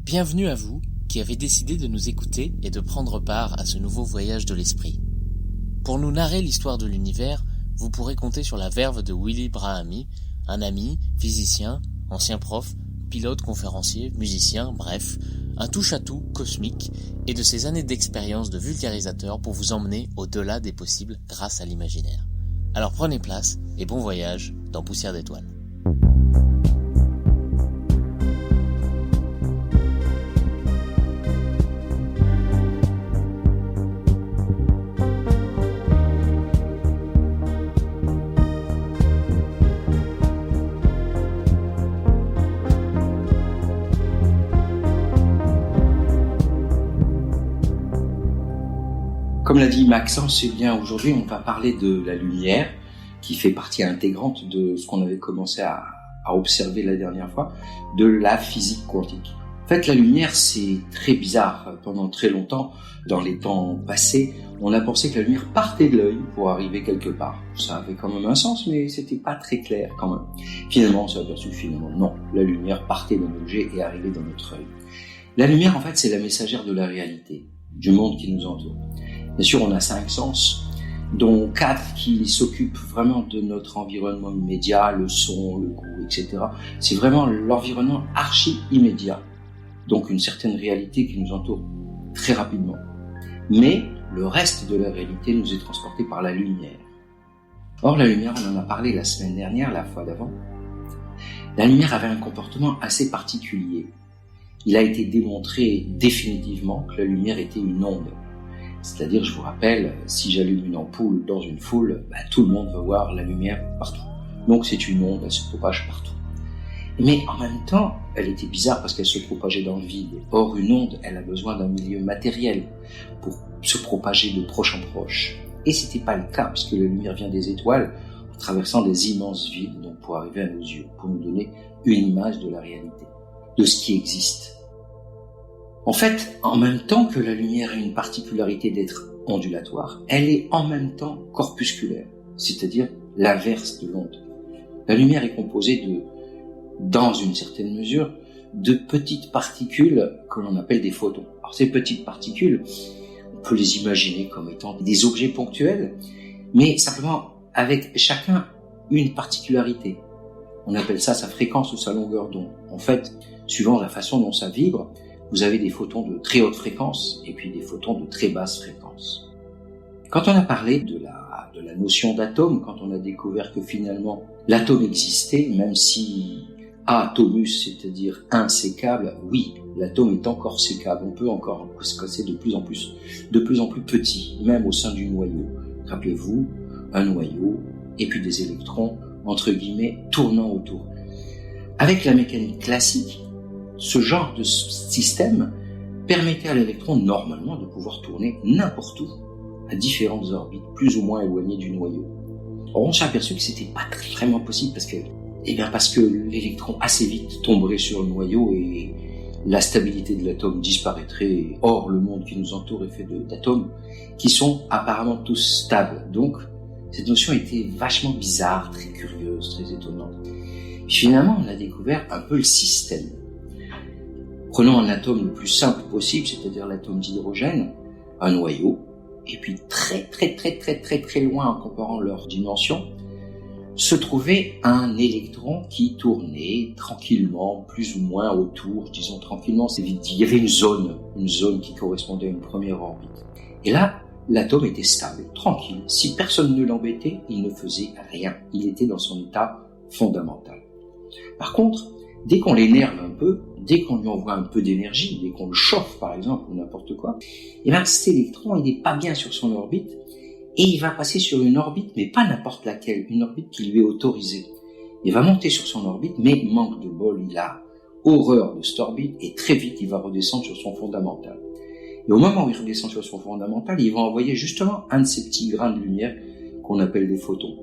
Bienvenue à vous qui avez décidé de nous écouter et de prendre part à ce nouveau voyage de l'esprit. Pour nous narrer l'histoire de l'univers, vous pourrez compter sur la verve de Willy Brahami, un ami, physicien, ancien prof, pilote, conférencier, musicien, bref, un touche-à-tout cosmique et de ses années d'expérience de vulgarisateur pour vous emmener au-delà des possibles grâce à l'imaginaire. Alors prenez place et bon voyage dans Poussière d'étoiles. Comme l'a dit Maxence, aujourd'hui on va parler de la lumière qui fait partie intégrante de ce qu'on avait commencé à observer la dernière fois, de la physique quantique. En fait, la lumière, c'est très bizarre. Pendant très longtemps, dans les temps passés, on a pensé que la lumière partait de l'œil pour arriver quelque part. Ça avait quand même un sens, mais c'était pas très clair quand même. Finalement, on s'est aperçu que non, la lumière partait d'un objet et arrivait dans notre œil. La lumière, en fait, c'est la messagère de la réalité, du monde qui nous entoure. Bien sûr, on a 5 sens, dont 4 qui s'occupent vraiment de notre environnement immédiat, le son, le goût, etc. C'est vraiment l'environnement archi-immédiat, donc une certaine réalité qui nous entoure très rapidement. Mais le reste de la réalité nous est transporté par la lumière. Or, la lumière, on en a parlé la semaine dernière, la fois d'avant. La lumière avait un comportement assez particulier. Il a été démontré définitivement que la lumière était une onde. C'est-à-dire, je vous rappelle, si j'allume une ampoule dans une foule, tout le monde va voir la lumière partout. Donc c'est une onde, elle se propage partout. Mais en même temps, elle était bizarre parce qu'elle se propageait dans le vide. Or, une onde, elle a besoin d'un milieu matériel pour se propager de proche en proche. Et c'était pas le cas, puisque la lumière vient des étoiles, en traversant des immenses vides, donc pour arriver à nos yeux, pour nous donner une image de la réalité, de ce qui existe. En fait, en même temps que la lumière a une particularité d'être ondulatoire, elle est en même temps corpusculaire, c'est-à-dire l'inverse de l'onde. La lumière est composée dans une certaine mesure, de petites particules que l'on appelle des photons. Alors ces petites particules, on peut les imaginer comme étant des objets ponctuels, mais simplement avec chacun une particularité. On appelle ça sa fréquence ou sa longueur d'onde. En fait, suivant la façon dont ça vibre, vous avez des photons de très haute fréquence et puis des photons de très basse fréquence. Quand on a parlé de la notion d'atome, quand on a découvert que finalement l'atome existait, même si atomus, c'est-à-dire insécable, oui, l'atome est encore sécable, on peut encore se casser de plus en plus petit, même au sein du noyau. Rappelez-vous, un noyau et puis des électrons, entre guillemets, tournant autour. Avec la mécanique classique, ce genre de système permettait à l'électron normalement de pouvoir tourner n'importe où, à différentes orbites, plus ou moins éloignées du noyau. Or, on s'est aperçu que c'était pas vraiment possible parce que l'électron assez vite tomberait sur le noyau et la stabilité de l'atome disparaîtrait. Or, le monde qui nous entoure est fait d'atomes qui sont apparemment tous stables. Donc, cette notion était vachement bizarre, très curieuse, très étonnante. Finalement, on a découvert un peu le système. Prenons un atome le plus simple possible, c'est-à-dire l'atome d'hydrogène, un noyau, et puis très loin en comparant leurs dimensions, se trouvait un électron qui tournait tranquillement, plus ou moins autour, disons tranquillement, c'est vite dit. Il y avait une zone qui correspondait à une première orbite. Et là, l'atome était stable, tranquille. Si personne ne l'embêtait, il ne faisait rien. Il était dans son état fondamental. Par contre, dès qu'on l'énerve un peu, dès qu'on lui envoie un peu d'énergie, dès qu'on le chauffe par exemple, ou n'importe quoi, cet électron, il n'est pas bien sur son orbite, et il va passer sur une orbite, mais pas n'importe laquelle, une orbite qui lui est autorisée. Il va monter sur son orbite, mais manque de bol, il a horreur de cette orbite, et très vite il va redescendre sur son fondamental. Et au moment où il redescend sur son fondamental, il va envoyer justement un de ces petits grains de lumière qu'on appelle des photons.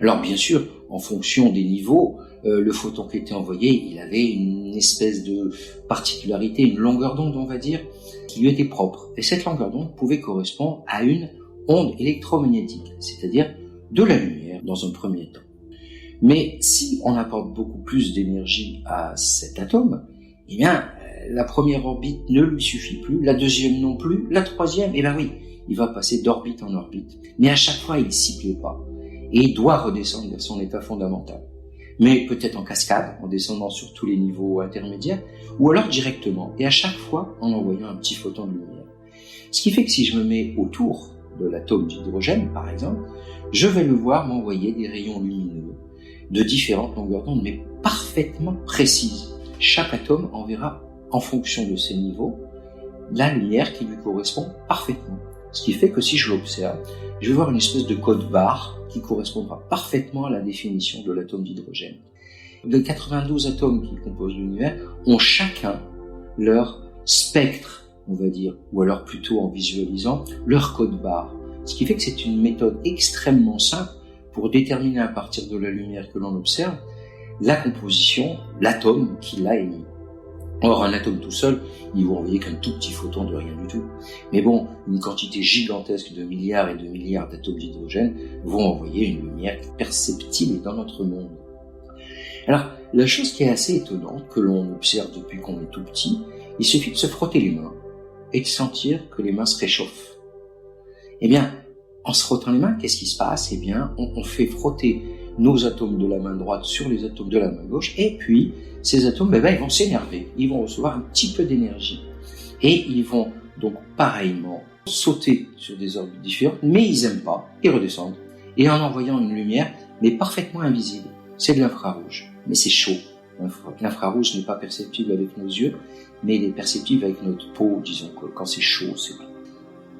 Alors bien sûr, en fonction des niveaux, le photon qui était envoyé, il avait une espèce de particularité, une longueur d'onde, on va dire, qui lui était propre. Et cette longueur d'onde pouvait correspondre à une onde électromagnétique, c'est-à-dire de la lumière dans un premier temps. Mais si on apporte beaucoup plus d'énergie à cet atome, la première orbite ne lui suffit plus, la deuxième non plus, la troisième, eh ben oui, il va passer d'orbite en orbite. Mais à chaque fois, il s'y plaît pas. Et il doit redescendre vers son état fondamental. Mais peut-être en cascade, en descendant sur tous les niveaux intermédiaires, ou alors directement, et à chaque fois en envoyant un petit photon de lumière. Ce qui fait que si je me mets autour de l'atome d'hydrogène, par exemple, je vais le voir m'envoyer des rayons lumineux de différentes longueurs d'onde, mais parfaitement précises. Chaque atome enverra, en fonction de ses niveaux, la lumière qui lui correspond parfaitement. Ce qui fait que si je l'observe, je vais voir une espèce de code barre qui correspondra parfaitement à la définition de l'atome d'hydrogène. Les 92 atomes qui composent l'univers ont chacun leur spectre, on va dire, ou alors plutôt en visualisant leur code barre. Ce qui fait que c'est une méthode extrêmement simple pour déterminer à partir de la lumière que l'on observe la composition, l'atome qui l'a émis. Or, un atome tout seul, il va envoyer qu'un tout petit photon de rien du tout. Mais bon, une quantité gigantesque de milliards et de milliards d'atomes d'hydrogène vont envoyer une lumière perceptible dans notre monde. Alors, la chose qui est assez étonnante, que l'on observe depuis qu'on est tout petit, il suffit de se frotter les mains et de sentir que les mains se réchauffent. Eh bien, en se frottant les mains, qu'est-ce qui se passe ? Eh bien, on fait frotter nos atomes de la main droite sur les atomes de la main gauche, et puis ces atomes, ils vont s'énerver, ils vont recevoir un petit peu d'énergie, et ils vont donc pareillement sauter sur des orbites différentes, mais ils aiment pas, ils redescendent, et en envoyant une lumière, mais parfaitement invisible. C'est de l'infrarouge, mais c'est chaud. L'infrarouge n'est pas perceptible avec nos yeux, mais il est perceptible avec notre peau, disons que quand c'est chaud, c'est vrai.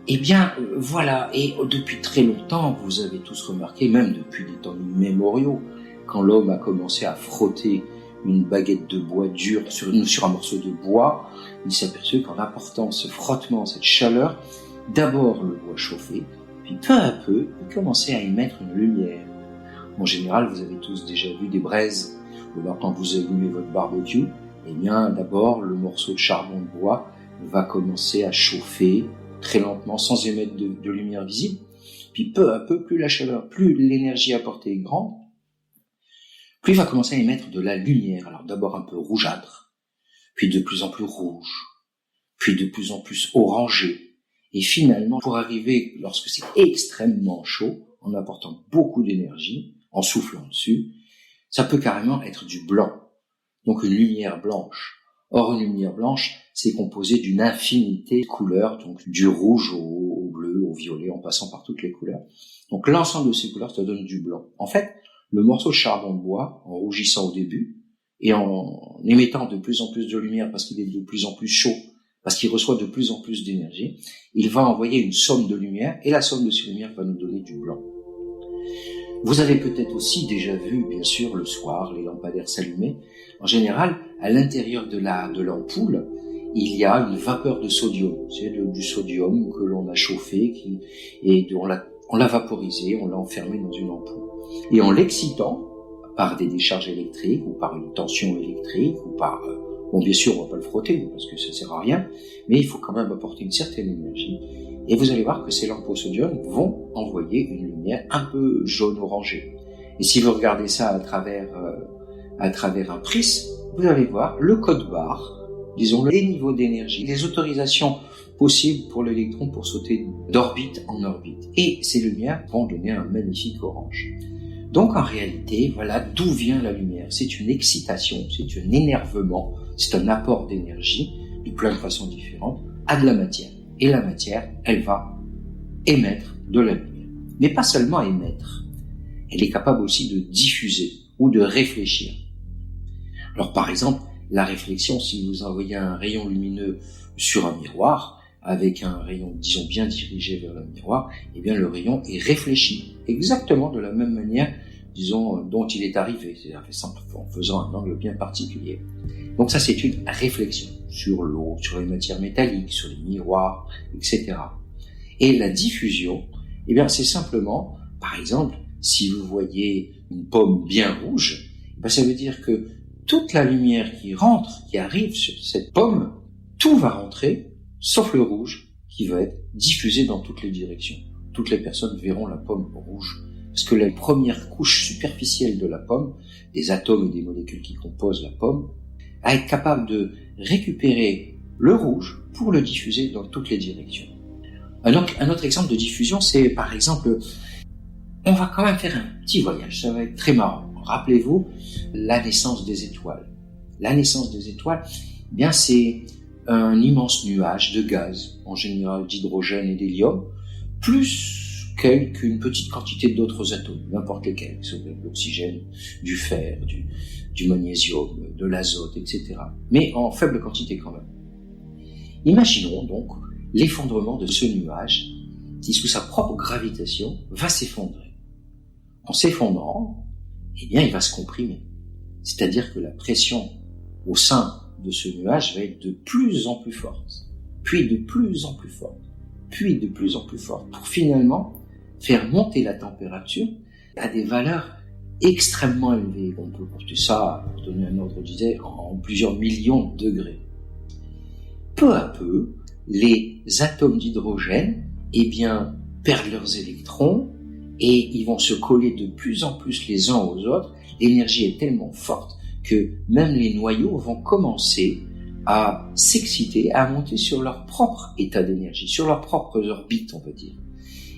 Eh bien, voilà, et depuis très longtemps, vous avez tous remarqué, même depuis des temps immémoriaux, quand l'homme a commencé à frotter une baguette de bois dur sur un morceau de bois, il s'est aperçu qu'en apportant ce frottement, cette chaleur, d'abord le bois chauffait, puis peu à peu, il commençait à émettre une lumière. En général, vous avez tous déjà vu des braises, ou alors quand vous allumez votre barbecue, eh bien, d'abord, le morceau de charbon de bois va commencer à chauffer très lentement, sans émettre de lumière visible. Puis peu à peu, plus la chaleur, plus l'énergie apportée est grande, plus il va commencer à émettre de la lumière. Alors d'abord un peu rougeâtre, puis de plus en plus rouge, puis de plus en plus orangé. Et finalement, pour arriver, lorsque c'est extrêmement chaud, en apportant beaucoup d'énergie, en soufflant dessus, ça peut carrément être du blanc. Donc une lumière blanche. Or, une lumière blanche, c'est composé d'une infinité de couleurs, donc du rouge au bleu, au violet, en passant par toutes les couleurs. Donc l'ensemble de ces couleurs, ça donne du blanc. En fait, le morceau de charbon de bois, en rougissant au début, et en émettant de plus en plus de lumière parce qu'il est de plus en plus chaud, parce qu'il reçoit de plus en plus d'énergie, il va envoyer une somme de lumière, et la somme de ces lumières va nous donner du blanc. Vous avez peut-être aussi déjà vu, bien sûr, le soir, les lampadaires s'allumer. En général, à l'intérieur de l'ampoule, il y a une vapeur de sodium. C'est du sodium que l'on a chauffé, on l'a vaporisé, on l'a enfermé dans une ampoule. Et en l'excitant, par des décharges électriques, ou par une tension électrique, ou par... Bon, bien sûr, on va pas le frotter, parce que ça sert à rien, mais il faut quand même apporter une certaine énergie. Et vous allez voir que ces lampes au sodium vont envoyer une lumière un peu jaune-orangée. Et si vous regardez ça à travers un prisme, vous allez voir le code barre, disons les niveaux d'énergie, les autorisations possibles pour l'électron pour sauter d'orbite en orbite. Et ces lumières vont donner un magnifique orange. Donc en réalité, voilà d'où vient la lumière. C'est une excitation, c'est un énervement, c'est un apport d'énergie de plein de façons différentes à de la matière. Et la matière, elle va émettre de la lumière. Mais pas seulement émettre. Elle est capable aussi de diffuser ou de réfléchir. Alors par exemple, la réflexion, si vous envoyez un rayon lumineux sur un miroir, avec un rayon, disons, bien dirigé vers le miroir, eh bien le rayon est réfléchi, exactement de la même manière, disons, dont il est arrivé, c'est-à-dire en faisant un angle bien particulier. Donc ça, c'est une réflexion sur l'eau, sur les matières métalliques, sur les miroirs, etc. Et la diffusion, eh bien c'est simplement, par exemple, si vous voyez une pomme bien rouge, eh bien, ça veut dire que toute la lumière qui rentre, qui arrive sur cette pomme, tout va rentrer, sauf le rouge, qui va être diffusé dans toutes les directions. Toutes les personnes verront la pomme rouge. Parce que la première couche superficielle de la pomme, des atomes et des molécules qui composent la pomme, va être capable de récupérer le rouge pour le diffuser dans toutes les directions. Un autre exemple de diffusion, c'est par exemple, on va quand même faire un petit voyage, ça va être très marrant. Rappelez-vous la naissance des étoiles. La naissance des étoiles, eh bien c'est un immense nuage de gaz, en général d'hydrogène et d'hélium, plus qu'une petite quantité d'autres atomes, n'importe lesquels, de l'oxygène, du fer, du magnésium, de l'azote, etc. Mais en faible quantité quand même. Imaginons donc l'effondrement de ce nuage qui, sous sa propre gravitation, va s'effondrer. En s'effondrant, eh bien, il va se comprimer. C'est-à-dire que la pression au sein de ce nuage va être de plus en plus forte, puis de plus en plus forte, puis de plus en plus forte, pour finalement faire monter la température à des valeurs extrêmement élevées. On peut porter ça, pour donner un ordre d'idée, en plusieurs millions de degrés. Peu à peu, les atomes d'hydrogène, eh bien, perdent leurs électrons et ils vont se coller de plus en plus les uns aux autres. L'énergie est tellement forte que même les noyaux vont commencer à s'exciter, à monter sur leur propre état d'énergie, sur leurs propres orbites, on peut dire.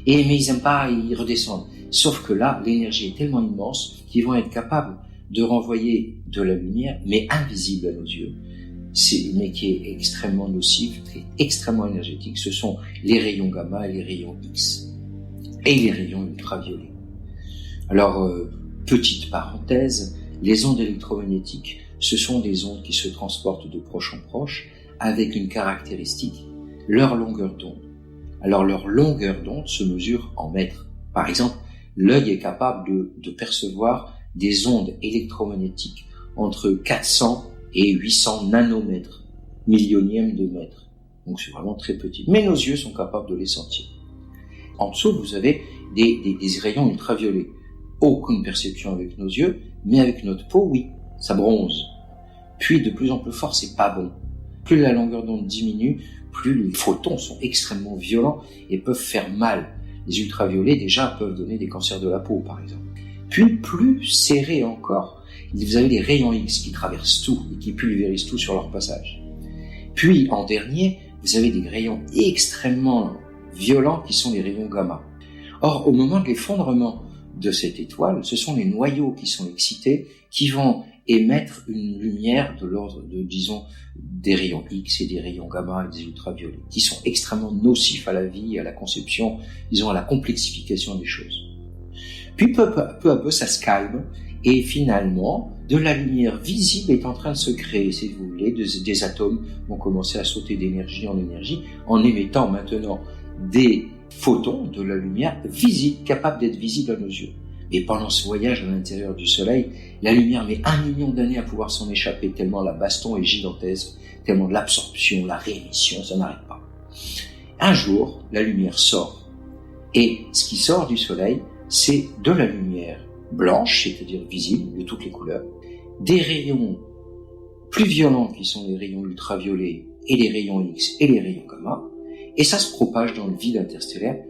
Mais ils n'aiment pas, ils redescendent. Sauf que là, l'énergie est tellement immense qu'ils vont être capables de renvoyer de la lumière, mais invisible à nos yeux, mais qui est extrêmement nocif, extrêmement énergétique. Ce sont les rayons gamma et les rayons X, et les rayons ultraviolets. Alors, petite parenthèse, les ondes électromagnétiques, ce sont des ondes qui se transportent de proche en proche avec une caractéristique, leur longueur d'onde. Alors leur longueur d'onde se mesure en mètres. Par exemple, l'œil est capable de percevoir des ondes électromagnétiques entre 400 et 800 nanomètres, millionièmes de mètre. Donc c'est vraiment très petit. Mais nos yeux sont capables de les sentir. En dessous, vous avez des rayons ultraviolets. Aucune perception avec nos yeux, mais avec notre peau, oui, ça bronze. Puis de plus en plus fort, c'est pas bon. Plus la longueur d'onde diminue, plus les photons sont extrêmement violents et peuvent faire mal. Les ultraviolets, déjà, peuvent donner des cancers de la peau, par exemple. Puis, plus serré encore, vous avez les rayons X qui traversent tout et qui pulvérisent tout sur leur passage. Puis, en dernier, vous avez des rayons extrêmement violents qui sont les rayons gamma. Or, au moment de l'effondrement de cette étoile, ce sont les noyaux qui sont excités, qui vont émettre une lumière de l'ordre de, disons, des rayons X et des rayons gamma et des ultraviolets, qui sont extrêmement nocifs à la vie, à la conception, disons, à la complexification des choses. Puis peu à peu, ça se calme, et finalement, de la lumière visible est en train de se créer, si vous voulez, des atomes vont commencer à sauter d'énergie en énergie, en émettant maintenant des photons de la lumière visible, capable d'être visible à nos yeux. Et pendant ce voyage à l'intérieur du Soleil, la lumière met 1 million d'années à pouvoir s'en échapper, tellement la baston est gigantesque, tellement de l'absorption, la réémission, ça n'arrête pas. Un jour, la lumière sort. Et ce qui sort du Soleil, c'est de la lumière blanche, c'est-à-dire visible, de toutes les couleurs, des rayons plus violents qui sont les rayons ultraviolets et les rayons X et les rayons gamma, et ça se propage dans le vide interstellaire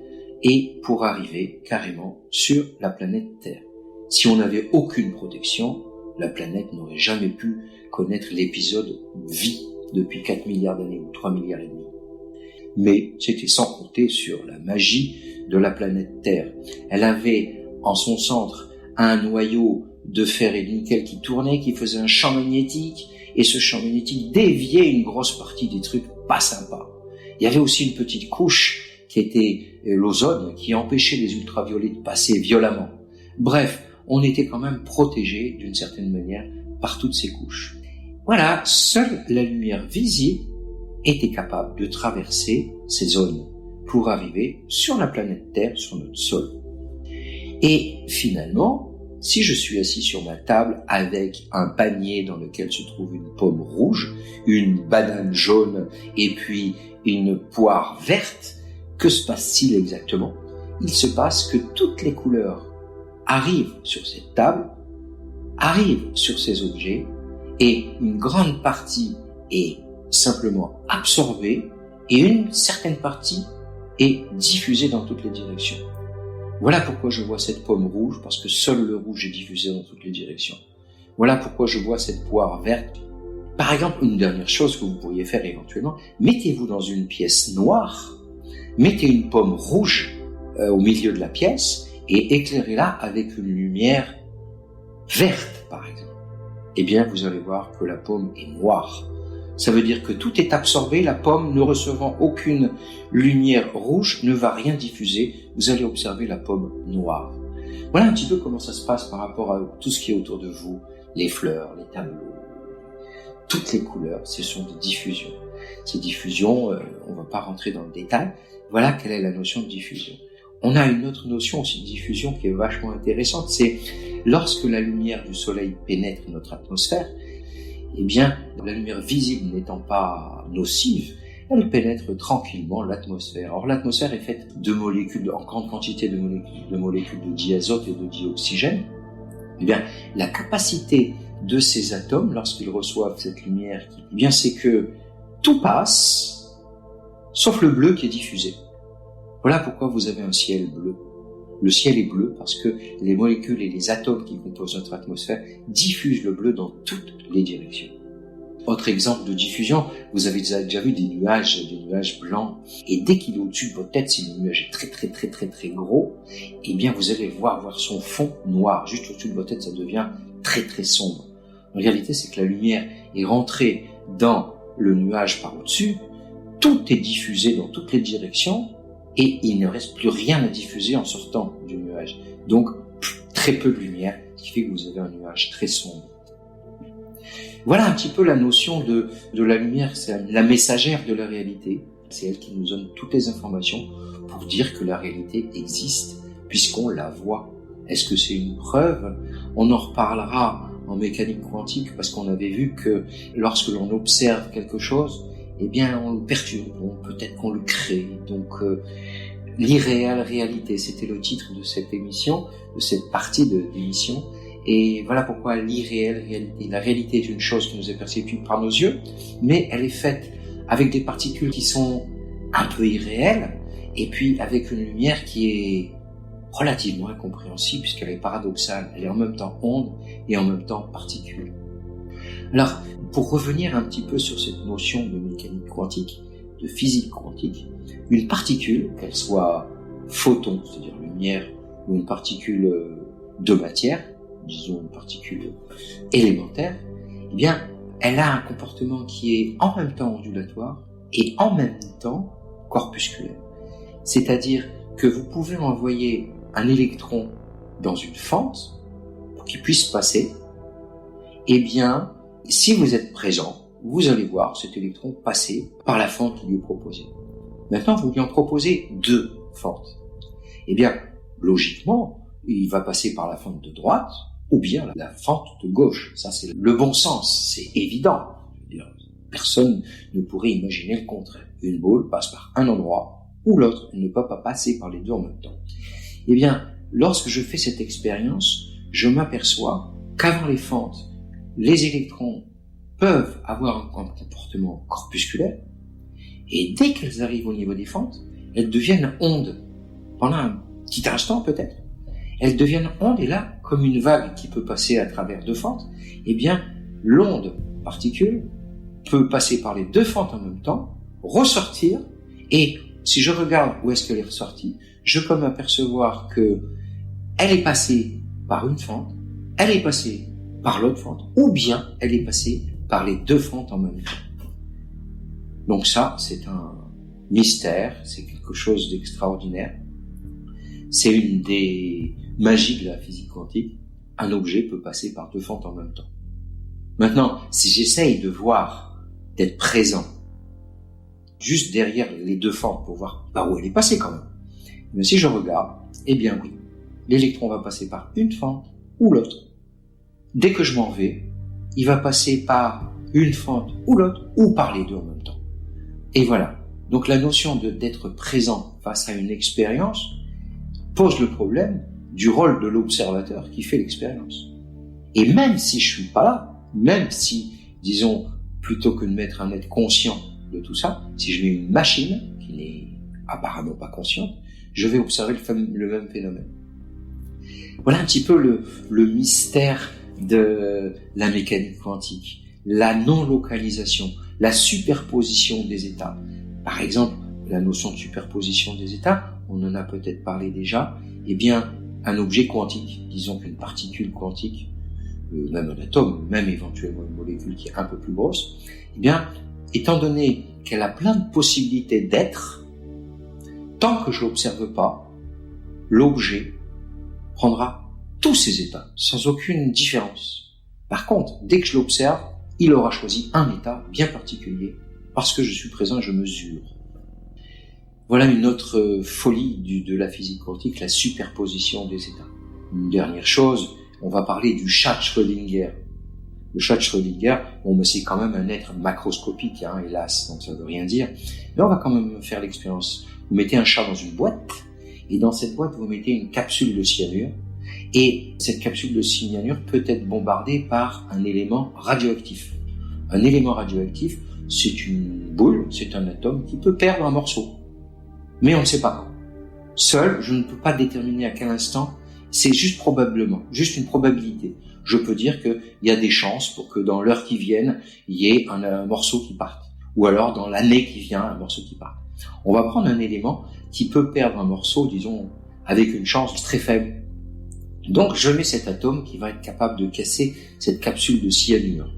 et pour arriver carrément sur la planète Terre. Si on n'avait aucune protection, la planète n'aurait jamais pu connaître l'épisode vie depuis 4 milliards d'années ou 3 milliards et demi. Mais c'était sans compter sur la magie de la planète Terre. Elle avait en son centre un noyau de fer et de nickel qui tournait, qui faisait un champ magnétique, et ce champ magnétique déviait une grosse partie des trucs pas sympas. Il y avait aussi une petite couche qui était l'ozone, qui empêchait les ultraviolets de passer violemment. Bref, on était quand même protégé d'une certaine manière par toutes ces couches. Voilà, seule la lumière visible était capable de traverser ces zones pour arriver sur la planète Terre, sur notre sol. Et finalement, si je suis assis sur ma table avec un panier dans lequel se trouve une pomme rouge, une banane jaune et puis une poire verte, que se passe-t-il exactement? Il se passe que toutes les couleurs arrivent sur cette table, arrivent sur ces objets, et une grande partie est simplement absorbée, et une certaine partie est diffusée dans toutes les directions. Voilà pourquoi je vois cette pomme rouge, parce que seul le rouge est diffusé dans toutes les directions. Voilà pourquoi je vois cette poire verte, Par exemple, une dernière chose que vous pourriez faire éventuellement, mettez-vous dans une pièce noire, mettez une pomme rouge au milieu de la pièce et éclairez-la avec une lumière verte, par exemple. Eh bien, vous allez voir que la pomme est noire. Ça veut dire que tout est absorbé, la pomme ne recevant aucune lumière rouge ne va rien diffuser, vous allez observer la pomme noire. Voilà un petit peu comment ça se passe par rapport à tout ce qui est autour de vous, les fleurs, les tableaux, toutes les couleurs, ce sont des diffusions. Ces diffusions, on ne va pas rentrer dans le détail, voilà quelle est la notion de diffusion. On a une autre notion aussi de diffusion qui est vachement intéressante, c'est lorsque la lumière du soleil pénètre notre atmosphère, eh bien, la lumière visible n'étant pas nocive, elle pénètre tranquillement l'atmosphère. Or, l'atmosphère est faite de molécules, en grande quantité de molécules de diazote et de dioxygène. Eh bien, la capacité de ces atomes, lorsqu'ils reçoivent cette lumière, eh bien, c'est que tout passe, sauf le bleu qui est diffusé. Voilà pourquoi vous avez un ciel bleu. Le ciel est bleu parce que les molécules et les atomes qui composent notre atmosphère diffusent le bleu dans toutes les directions. Autre exemple de diffusion, vous avez déjà vu des nuages blancs, et dès qu'il est au-dessus de votre tête, si le nuage est très gros, eh bien vous allez voir son fond noir. Juste au-dessus de votre tête, ça devient très sombre. En réalité, c'est que la lumière est rentrée dans le nuage par au-dessus, tout est diffusé dans toutes les directions, et il ne reste plus rien à diffuser en sortant du nuage. Donc, très peu de lumière, ce qui fait que vous avez un nuage très sombre. Voilà un petit peu la notion de la lumière, c'est la messagère de la réalité. C'est elle qui nous donne toutes les informations pour dire que la réalité existe, puisqu'on la voit. Est-ce que c'est une preuve? On en reparlera en mécanique quantique, parce qu'on avait vu que lorsque l'on observe quelque chose, eh bien, on le perturbe, peut-être qu'on le crée. Donc, l'irréelle réalité, c'était le titre de cette émission, de cette partie de l'émission. Et voilà pourquoi l'irréelle réalité. La réalité est une chose qui nous est perçue par nos yeux, mais elle est faite avec des particules qui sont un peu irréelles, et puis avec une lumière qui est relativement incompréhensible, puisqu'elle est paradoxale. Elle est en même temps onde et en même temps particule. Alors, pour revenir un petit peu sur cette notion de mécanique quantique, de physique quantique, une particule, qu'elle soit photon, c'est-à-dire lumière, ou une particule de matière, disons une particule élémentaire, eh bien, elle a un comportement qui est en même temps ondulatoire et en même temps corpusculaire. C'est-à-dire que vous pouvez envoyer un électron dans une fente pour qu'il puisse passer. Eh bien, si vous êtes présent, vous allez voir cet électron passer par la fente qui lui est proposée. Maintenant, vous lui en proposez 2 fentes. Eh bien, logiquement, il va passer par la fente de droite ou bien la fente de gauche. Ça, c'est le bon sens, c'est évident. Personne ne pourrait imaginer le contraire. Une boule passe par un endroit ou l'autre, elle ne peut pas passer par les deux en même temps. Eh bien, lorsque je fais cette expérience, je m'aperçois qu'avant les fentes, les électrons peuvent avoir un comportement corpusculaire, et dès qu'elles arrivent au niveau des fentes, elles deviennent ondes. Pendant un petit instant peut-être, elles deviennent ondes, et là, comme une vague qui peut passer à travers 2 fentes, eh bien, l'onde particule peut passer par les 2 fentes en même temps, ressortir, et si je regarde où est-ce qu'elle est ressortie, je peux m'apercevoir que elle est passée par une fente, elle est passée par l'autre fente, ou bien elle est passée par les 2 fentes en même temps. Donc ça, c'est un mystère, c'est quelque chose d'extraordinaire. C'est une des magies de la physique quantique. Un objet peut passer par 2 fentes en même temps. Maintenant, si j'essaye de voir, d'être présent, juste derrière les 2 fentes pour voir par où elle est passée quand même. Mais si je regarde, eh bien oui, l'électron va passer par une fente ou l'autre. Dès que je m'en vais, il va passer par une fente ou l'autre, ou par les 2 en même temps. Et voilà. Donc la notion d'être présent face à une expérience pose le problème du rôle de l'observateur qui fait l'expérience. Et même si je suis pas là, même si, disons, plutôt que de mettre un être conscient de tout ça, si je mets une machine qui n'est apparemment pas consciente, je vais observer le même phénomène. Voilà un petit peu le mystère de la mécanique quantique. la non-localisation, la superposition des états. Par exemple, la notion de superposition des états, on en a peut-être parlé déjà, eh bien, un objet quantique, disons qu'une particule quantique, même un atome, même éventuellement une molécule qui est un peu plus grosse, eh bien, étant donné qu'elle a plein de possibilités d'être, tant que je l'observe pas, l'objet prendra tous ses états, sans aucune différence. Par contre, dès que je l'observe, il aura choisi un état bien particulier, parce que je suis présent et je mesure. Voilà une autre folie de la physique quantique, la superposition des états. Une dernière chose, on va parler du chat de Schrödinger. Le chat de Schrödinger, bon, mais c'est quand même un être macroscopique, hélas, donc ça ne veut rien dire. Mais on va quand même faire l'expérience. Vous mettez un chat dans une boîte, et dans cette boîte, vous mettez une capsule de cyanure, et cette capsule de cyanure peut être bombardée par un élément radioactif. Un élément radioactif, c'est une boule, c'est un atome qui peut perdre un morceau. Mais on ne sait pas quand. Seul, je ne peux pas déterminer à quel instant, c'est juste probablement, juste une probabilité. Je peux dire qu'il y a des chances pour que dans l'heure qui vienne, il y ait un morceau qui parte. Ou alors dans l'année qui vient, un morceau qui parte. On va prendre un élément qui peut perdre un morceau, disons, avec une chance très faible. Donc je mets cet atome qui va être capable de casser cette capsule de cyanure.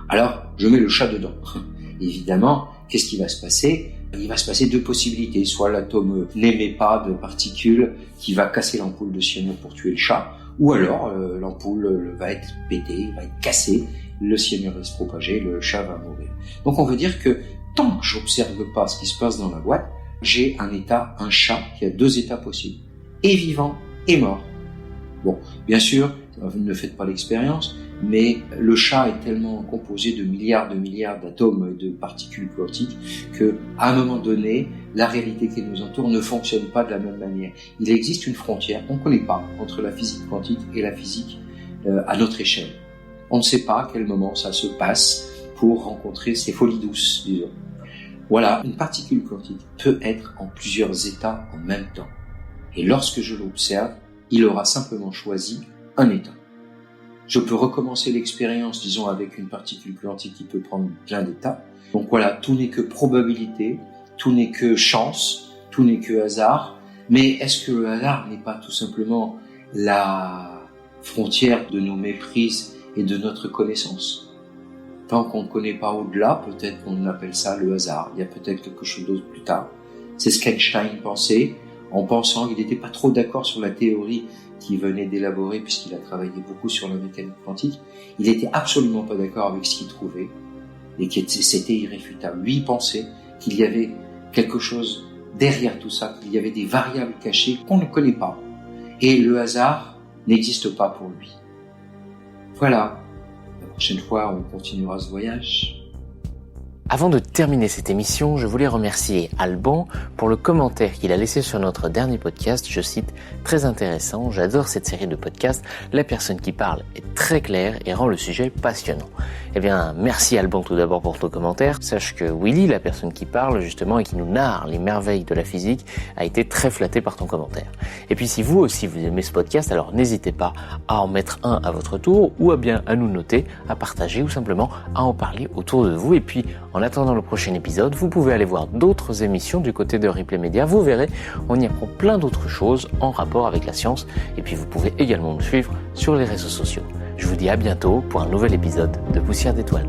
Alors, je mets le chat dedans. Évidemment, qu'est-ce qui va se passer ? Il va se passer deux possibilités. Soit l'atome n'émet pas de particules qui va casser l'ampoule de cyanure pour tuer le chat, ou alors l'ampoule va être pétée, va être cassée, le cyanure va se propager, le chat va mourir. Donc on veut dire que tant que j'observe pas ce qui se passe dans la boîte, j'ai un chat qui a deux états possibles, et vivant et mort. Bon, bien sûr, ne faites pas l'expérience, mais le chat est tellement composé de milliards d'atomes et de particules quantiques que, à un moment donné, la réalité qui nous entoure ne fonctionne pas de la même manière. Il existe une frontière qu'on ne connaît pas entre la physique quantique et la physique à notre échelle. On ne sait pas à quel moment ça se passe pour rencontrer ces folies douces, disons. Voilà, une particule quantique peut être en plusieurs états en même temps. Et lorsque je l'observe, il aura simplement choisi un état. Je peux recommencer l'expérience, disons, avec une particule quantique qui peut prendre plein d'états. Donc voilà, tout n'est que probabilité, tout n'est que chance, tout n'est que hasard. Mais est-ce que le hasard n'est pas tout simplement la frontière de nos méprises et de notre connaissance ? Tant qu'on ne connaît pas au-delà, peut-être qu'on appelle ça le hasard. Il y a peut-être quelque chose d'autre plus tard. C'est ce qu'Einstein pensait, en pensant qu'il n'était pas trop d'accord sur la théorie qu'il venait d'élaborer, puisqu'il a travaillé beaucoup sur la mécanique quantique. Il n'était absolument pas d'accord avec ce qu'il trouvait, et que c'était irréfutable. Lui, il pensait qu'il y avait quelque chose derrière tout ça, qu'il y avait des variables cachées qu'on ne connaît pas. Et le hasard n'existe pas pour lui. Voilà. La prochaine fois, on continuera ce voyage. Avant de terminer cette émission, je voulais remercier Alban pour le commentaire qu'il a laissé sur notre dernier podcast. Je cite, « Très intéressant, j'adore cette série de podcasts. La personne qui parle est très claire et rend le sujet passionnant. » Eh bien, merci Alban tout d'abord pour ton commentaire. Sache que Willy, la personne qui parle justement et qui nous narre les merveilles de la physique, a été très flatté par ton commentaire. Et puis si vous aussi vous aimez ce podcast, alors n'hésitez pas à en mettre un à votre tour ou à bien à nous noter, à partager ou simplement à en parler autour de vous. Et puis en attendant le prochain épisode, vous pouvez aller voir d'autres émissions du côté de Replay Media. Vous verrez, on y apprend plein d'autres choses en rapport avec la science. Et puis vous pouvez également nous suivre sur les réseaux sociaux. Je vous dis à bientôt pour un nouvel épisode de Poussière d'étoiles.